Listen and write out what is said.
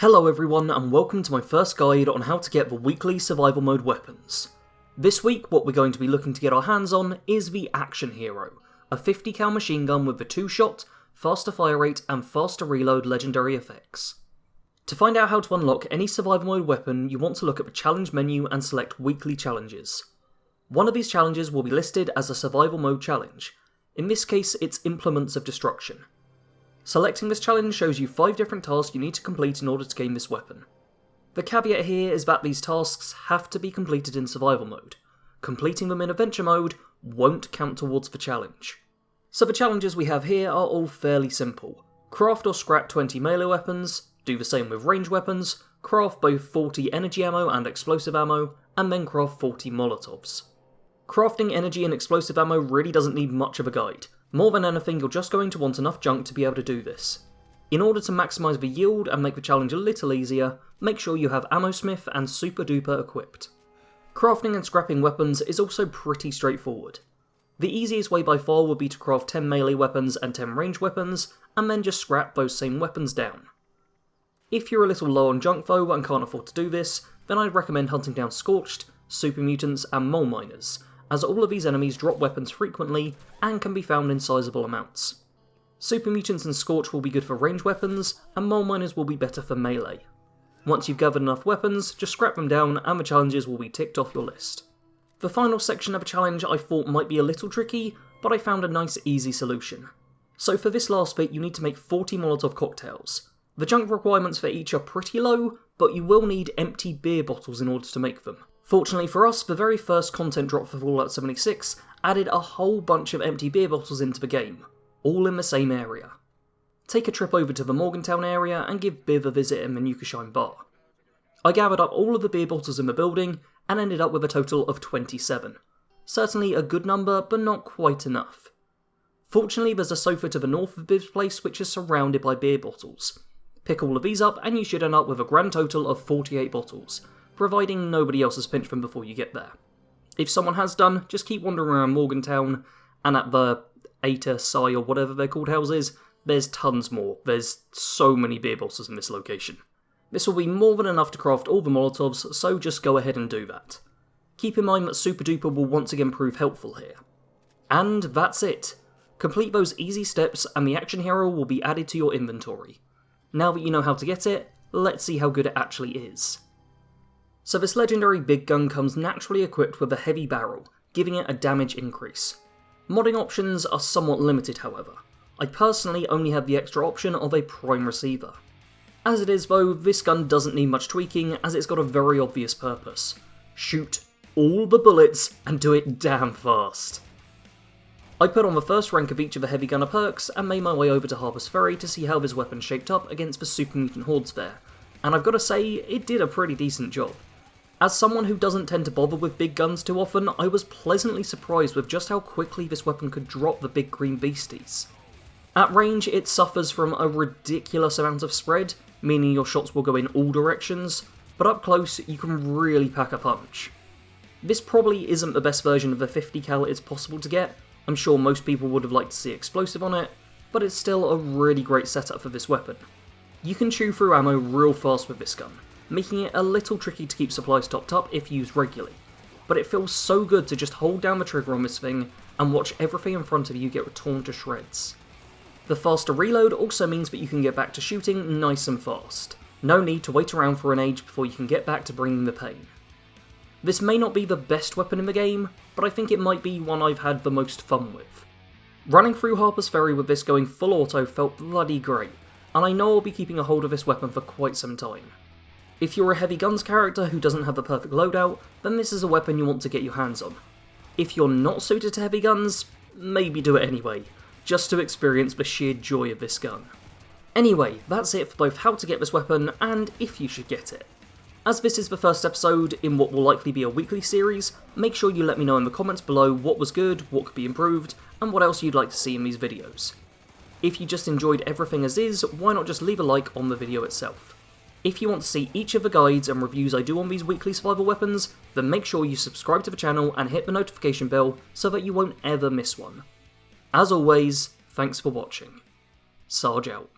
Hello everyone and welcome to my first guide on how to get the weekly survival mode weapons. This week what we're going to be looking to get our hands on is the Action Hero, a 50 cal machine gun with the 2-shot, faster fire rate and faster reload legendary effects. To find out how to unlock any survival mode weapon, you want to look at the challenge menu and select weekly challenges. One of these challenges will be listed as a survival mode challenge. In this case it's Implements of Destruction. Selecting this challenge shows you 5 different tasks you need to complete in order to gain this weapon. The caveat here is that these tasks have to be completed in survival mode. Completing them in adventure mode won't count towards the challenge. So the challenges we have here are all fairly simple. Craft or scrap 20 melee weapons, do the same with range weapons, craft both 40 energy ammo and explosive ammo, and then craft 40 molotovs. Crafting energy and explosive ammo really doesn't need much of a guide. More than anything, you're just going to want enough junk to be able to do this. In order to maximise the yield and make the challenge a little easier, make sure you have Ammo Smith and Super Duper equipped. Crafting and scrapping weapons is also pretty straightforward. The easiest way by far would be to craft 10 melee weapons and 10 range weapons, and then just scrap those same weapons down. If you're a little low on junk though and can't afford to do this, then I'd recommend hunting down Scorched, Super Mutants and Mole Miners, as all of these enemies drop weapons frequently and can be found in sizable amounts. Super Mutants and Scorch will be good for range weapons, and Mole Miners will be better for melee. Once you've gathered enough weapons, just scrap them down and the challenges will be ticked off your list. The final section of a challenge I thought might be a little tricky, but I found a nice easy solution. So for this last bit you need to make 40 Molotov cocktails. The junk requirements for each are pretty low, but you will need empty beer bottles in order to make them. Fortunately for us, the very first content drop for Fallout 76 added a whole bunch of empty beer bottles into the game, all in the same area. Take a trip over to the Morgantown area and give Biv a visit in Manuka Bar. I gathered up all of the beer bottles in the building and ended up with a total of 27. Certainly a good number, but not quite enough. Fortunately there's a sofa to the north of Biv's place which is surrounded by beer bottles. Pick all of these up and you should end up with a grand total of 48 bottles, providing nobody else has pinched them before you get there. If someone has done, just keep wandering around Morgantown, and at the Eta, Sai or whatever they're called houses, there's tons more. There's so many beer bottles in this location. This will be more than enough to craft all the Molotovs, so just go ahead and do that. Keep in mind that Super Duper will once again prove helpful here. And that's it. Complete those easy steps and the Action Hero will be added to your inventory. Now that you know how to get it, let's see how good it actually is. So this legendary big gun comes naturally equipped with a heavy barrel, giving it a damage increase. Modding options are somewhat limited however. I personally only have the extra option of a prime receiver. As it is though, this gun doesn't need much tweaking as it's got a very obvious purpose. Shoot all the bullets and do it damn fast. I put on the first rank of each of the heavy gunner perks and made my way over to Harper's Ferry to see how this weapon shaped up against the super mutant hordes there, and I've got to say, it did a pretty decent job. As someone who doesn't tend to bother with big guns too often, I was pleasantly surprised with just how quickly this weapon could drop the big green beasties. At range, it suffers from a ridiculous amount of spread, meaning your shots will go in all directions, but up close, you can really pack a punch. This probably isn't the best version of the 50 cal it's possible to get. I'm sure most people would have liked to see explosive on it, but it's still a really great setup for this weapon. You can chew through ammo real fast with this gun, making it a little tricky to keep supplies topped up if used regularly, but it feels so good to just hold down the trigger on this thing and watch everything in front of you get torn to shreds. The faster reload also means that you can get back to shooting nice and fast. No need to wait around for an age before you can get back to bringing the pain. This may not be the best weapon in the game, but I think it might be one I've had the most fun with. Running through Harper's Ferry with this going full auto felt bloody great, and I know I'll be keeping a hold of this weapon for quite some time. If you're a heavy guns character who doesn't have the perfect loadout, then this is a weapon you want to get your hands on. If you're not suited to heavy guns, maybe do it anyway, just to experience the sheer joy of this gun. Anyway, that's it for both how to get this weapon and if you should get it. As this is the first episode in what will likely be a weekly series, make sure you let me know in the comments below what was good, what could be improved, and what else you'd like to see in these videos. If you just enjoyed everything as is, why not just leave a like on the video itself? If you want to see each of the guides and reviews I do on these weekly survival weapons, then make sure you subscribe to the channel and hit the notification bell so that you won't ever miss one. As always, thanks for watching. Sarge out.